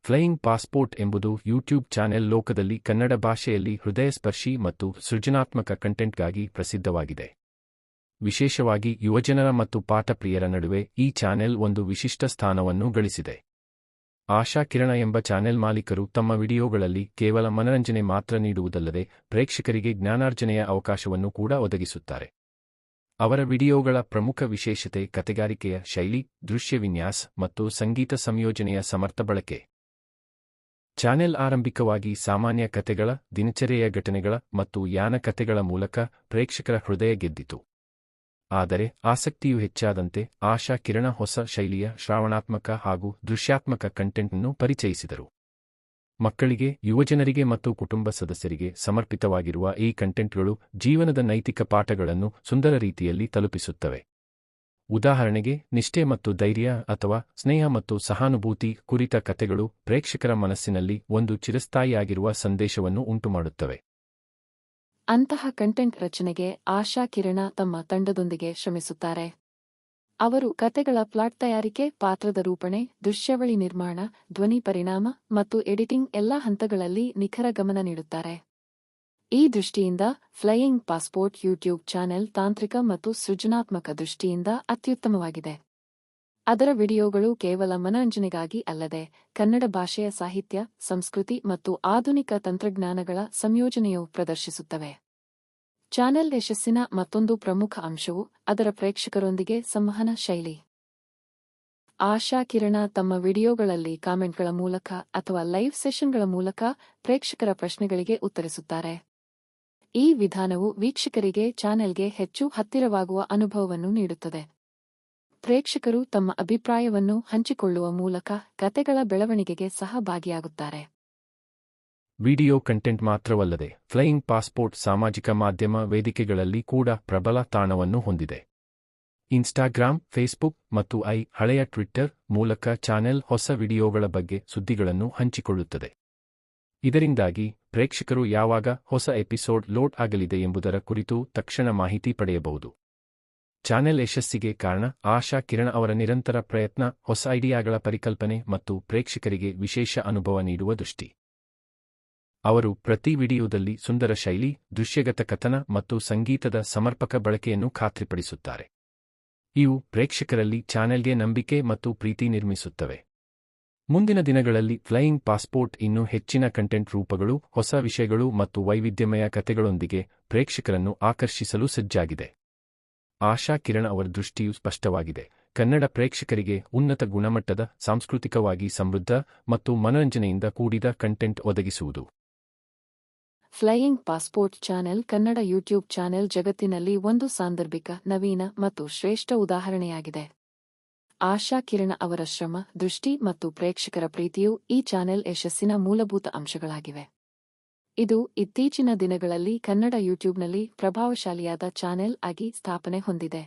Flying passport ಎಂಬುದು YouTube channel ಲೋಕದಲ್ಲಿ ಕನ್ನಡ ಭಾಷೆಯಲ್ಲಿ ಹೃದಯಸ್ಪರ್ಶಿ ಮತ್ತು ಸೃಜನಾತ್ಮಕ ಕಂಟೆಂಟ್ಗಾಗಿ ಪ್ರಸಿದ್ಧವಾಗಿದೆ. ವಿಶೇಷವಾಗಿ ಯುವಜನರ ಮತ್ತು ಪಾಠಪ್ರಿಯರ ನಡುವೆ ಈ ಚಾನೆಲ್ ಒಂದು ವಿಶಿಷ್ಟ ಸ್ಥಾನವನ್ನು ಗಳಿಸಿದೆ. ಆಶಾ ಕಿರಣ ಎಂಬ ಚಾನೆಲ್ ಮಾಲೀಕರು ತಮ್ಮ ವಿಡಿಯೋಗಳಲ್ಲಿ ಕೇವಲ ಮನರಂಜನೆ ಮಾತ್ರ ನೀಡುವುದಲ್ಲದೆ ಪ್ರೇಕ್ಷಕರಿಗೆ ಜ್ಞಾನಾರ್ಜನೆಯ ಅವಕಾಶವನ್ನು ಕೂಡ ಒದಗಿಸುತ್ತಾರೆ. ಅವರ ವಿಡಿಯೋಗಳ ಪ್ರಮುಖ ವಿಶೇಷತೆ ಕಥೆಗಾರಿಕೆಯ ಶೈಲಿ, ದೃಶ್ಯ ವಿನ್ಯಾಸ ಮತ್ತು ಸಂಗೀತ ಸಂಯೋಜನೆಯ ಸಮರ್ಥ ಬಳಕೆ. ಚಾನೆಲ್ ಆರಂಭಿಕವಾಗಿ ಸಾಮಾನ್ಯ ಕಥೆಗಳ, ದಿನಚರಿಯ ಘಟನೆಗಳ ಮತ್ತು ಯಾನ ಕಥೆಗಳ ಮೂಲಕ ಪ್ರೇಕ್ಷಕರ ಹೃದಯ ಗೆದ್ದಿತು. ಆದರೆ ಆಸಕ್ತಿಯು ಹೆಚ್ಚಾದಂತೆ ಆಶಾ ಕಿರಣ ಹೊಸ ಶೈಲಿಯ ಶ್ರವಣಾತ್ಮಕ ಹಾಗೂ ದೃಶ್ಯಾತ್ಮಕ ಕಂಟೆಂಟ್ನ್ನು ಪರಿಚಯಿಸಿದರು. ಮಕ್ಕಳಿಗೆ, ಯುವಜನರಿಗೆ ಮತ್ತು ಕುಟುಂಬ ಸದಸ್ಯರಿಗೆ ಸಮರ್ಪಿತವಾಗಿರುವ ಈ ಕಂಟೆಂಟ್ಗಳು ಜೀವನದ ನೈತಿಕ ಪಾಠಗಳನ್ನು ಸುಂದರ ರೀತಿಯಲ್ಲಿ ತಲುಪಿಸುತ್ತವೆ. ಉದಾಹರಣೆಗೆ, ನಿಷ್ಠೆ ಮತ್ತು ಧೈರ್ಯ ಅಥವಾ ಸ್ನೇಹ ಮತ್ತು ಸಹಾನುಭೂತಿ ಕುರಿತ ಕಥೆಗಳು ಪ್ರೇಕ್ಷಕರ ಮನಸ್ಸಿನಲ್ಲಿ ಒಂದು ಚಿರಸ್ಥಾಯಿಯಾಗಿರುವ ಸಂದೇಶವನ್ನು ಉಂಟುಮಾಡುತ್ತವೆ. ಅಂತಹ ಕಂಟೆಂಟ್ ರಚನೆಗೆ ಆಶಾ ಕಿರಣ ತಮ್ಮ ತಂಡದೊಂದಿಗೆ ಶ್ರಮಿಸುತ್ತಾರೆ. ಅವರು ಕತೆಗಳ ಪ್ಲಾಟ್ ತಯಾರಿಕೆ, ಪಾತ್ರದ ರೂಪಣೆ, ದೃಶ್ಯಾವಳಿ ನಿರ್ಮಾಣ, ಧ್ವನಿ ಪರಿಣಾಮ ಮತ್ತು ಎಡಿಟಿಂಗ್ ಎಲ್ಲ ಹಂತಗಳಲ್ಲಿ ನಿಖರ ಗಮನ ನೀಡುತ್ತಾರೆ. ಈ ದೃಷ್ಟಿಯಿಂದ ಫ್ಲೈಯಿಂಗ್ ಪಾಸ್ಪೋರ್ಟ್ ಯೂಟ್ಯೂಬ್ ಚಾನೆಲ್ ತಾಂತ್ರಿಕ ಮತ್ತು ಸೃಜನಾತ್ಮಕ ದೃಷ್ಟಿಯಿಂದ ಅತ್ಯುತ್ತಮವಾಗಿದೆ. ಅದರ ವಿಡಿಯೋಗಳು ಕೇವಲ ಮನರಂಜನೆಗಾಗಿ ಅಲ್ಲದೆ ಕನ್ನಡ ಭಾಷೆಯ ಸಾಹಿತ್ಯ, ಸಂಸ್ಕೃತಿ ಮತ್ತು ಆಧುನಿಕ ತಂತ್ರಜ್ಞಾನಗಳ ಸಂಯೋಜನೆಯು ಪ್ರದರ್ಶಿಸುತ್ತವೆ. ಚಾನೆಲ್ ಯಶಸ್ಸಿನ ಮತ್ತೊಂದು ಪ್ರಮುಖ ಅಂಶವು ಅದರ ಪ್ರೇಕ್ಷಕರೊಂದಿಗೆ ಸಂವಹನ ಶೈಲಿ. ಆಶಾ ಕಿರಣ ತಮ್ಮ ವಿಡಿಯೋಗಳಲ್ಲಿ ಕಾಮೆಂಟ್ಗಳ ಮೂಲಕ ಅಥವಾ ಲೈವ್ ಸೆಷನ್ಗಳ ಮೂಲಕ ಪ್ರೇಕ್ಷಕರ ಪ್ರಶ್ನೆಗಳಿಗೆ ಉತ್ತರಿಸುತ್ತಾರೆ. ಈ ವಿಧಾನವು ವೀಕ್ಷಕರಿಗೆ ಚಾನೆಲ್ಗೆ ಹೆಚ್ಚು ಹತ್ತಿರವಾಗುವ ಅನುಭವವನ್ನು ನೀಡುತ್ತದೆ. ಪ್ರೇಕ್ಷಕರು ತಮ್ಮ ಅಭಿಪ್ರಾಯವನ್ನು ಹಂಚಿಕೊಳ್ಳುವ ಮೂಲಕ ಕತೆಗಳ ಬೆಳವಣಿಗೆಗೆ ಸಹ ಭಾಗಿಯಾಗುತ್ತಾರೆ. ವಿಡಿಯೋ ಕಂಟೆಂಟ್ ಮಾತ್ರವಲ್ಲದೆ ಫ್ಲೈಯಿಂಗ್ ಪಾಸ್ಪೋರ್ಟ್ ಸಾಮಾಜಿಕ ಮಾಧ್ಯಮ ವೇದಿಕೆಗಳಲ್ಲಿ ಕೂಡ ಪ್ರಬಲ ತಾಣವನ್ನು ಹೊಂದಿದೆ. ಇನ್ಸ್ಟಾಗ್ರಾಮ್, ಫೇಸ್ಬುಕ್ ಮತ್ತು ಹಳೆಯ ಟ್ವಿಟ್ಟರ್ ಮೂಲಕ ಚಾನೆಲ್ ಹೊಸ ವಿಡಿಯೋಗಳ ಬಗ್ಗೆ ಸುದ್ದಿಗಳನ್ನು ಹಂಚಿಕೊಳ್ಳುತ್ತದೆ. ಇದರಿಂದಾಗಿ ಪ್ರೇಕ್ಷಕರು ಯಾವಾಗ ಹೊಸ ಎಪಿಸೋಡ್ ಲೋಡ್ ಆಗಲಿದೆ ಎಂಬುದರ ಕುರಿತು ತಕ್ಷಣ ಮಾಹಿತಿ ಪಡೆಯಬಹುದು. ಚಾನೆಲ್ ಯಶಸ್ಸಿಗೆ ಕಾರಣ ಆಶಾ ಕಿರಣ ಅವರ ನಿರಂತರ ಪ್ರಯತ್ನ, ಹೊಸ ಐಡಿಯಾಗಳ ಪರಿಕಲ್ಪನೆ ಮತ್ತು ಪ್ರೇಕ್ಷಕರಿಗೆ ವಿಶೇಷ ಅನುಭವ ನೀಡುವ ದೃಷ್ಟಿ. ಅವರು ಪ್ರತಿ ವಿಡಿಯೋದಲ್ಲಿ ಸುಂದರ ಶೈಲಿ, ದೃಶ್ಯಗತ ಕಥನ ಮತ್ತು ಸಂಗೀತದ ಸಮರ್ಪಕ ಬಳಕೆಯನ್ನು ಖಾತ್ರಿಪಡಿಸುತ್ತಾರೆ. ಇವು ಪ್ರೇಕ್ಷಕರಲ್ಲಿ ಚಾನೆಲ್ಗೆ ನಂಬಿಕೆ ಮತ್ತು ಪ್ರೀತಿ ನಿರ್ಮಿಸುತ್ತವೆ. ಮುಂದಿನ ದಿನಗಳಲ್ಲಿ ಫ್ಲೈಯಿಂಗ್ ಪಾಸ್ಪೋರ್ಟ್ ಇನ್ನೂ ಹೆಚ್ಚಿನ ಕಂಟೆಂಟ್ ರೂಪಗಳು, ಹೊಸ ವಿಷಯಗಳು ಮತ್ತು ವೈವಿಧ್ಯಮಯ ಕಥೆಗಳೊಂದಿಗೆ ಪ್ರೇಕ್ಷಕರನ್ನು ಆಕರ್ಷಿಸಲು ಸಜ್ಜಾಗಿದೆ. ಆಶಾ ಕಿರಣ ಅವರ ದೃಷ್ಟಿಯು ಸ್ಪಷ್ಟವಾಗಿದೆ: ಕನ್ನಡ ಪ್ರೇಕ್ಷಕರಿಗೆ ಉನ್ನತ ಗುಣಮಟ್ಟದ, ಸಾಂಸ್ಕೃತಿಕವಾಗಿ ಸಮೃದ್ಧ ಮತ್ತು ಮನರಂಜನೆಯಿಂದ ಕೂಡಿದ ಕಂಟೆಂಟ್ ಒದಗಿಸುವುದು. Flying passport channel Kannada YouTube channel ಜಗತ್ತಿನಲ್ಲಿ ಒಂದು ಸಾಂದರ್ಭಿಕ, ನವೀನ ಮತ್ತು ಶ್ರೇಷ್ಠ ಉದಾಹರಣೆಯಾಗಿದೆ. ಆಶಾ ಕಿರಣ ಅವರ ಶ್ರಮ, ದೃಷ್ಟಿ ಮತ್ತು ಪ್ರೇಕ್ಷಕರ ಪ್ರೀತಿಯು ಈ ಚಾನೆಲ್ ಯಶಸ್ಸಿನ ಮೂಲಭೂತ ಅಂಶಗಳಾಗಿವೆ. ಇದು ಇತ್ತೀಚಿನ ದಿನಗಳಲ್ಲಿ ಕನ್ನಡ ಯೂಟ್ಯೂಬ್ನಲ್ಲಿ ಪ್ರಭಾವಶಾಲಿಯಾದ ಚಾನೆಲ್ ಆಗಿ ಸ್ಥಾಪನೆ ಹೊಂದಿದೆ.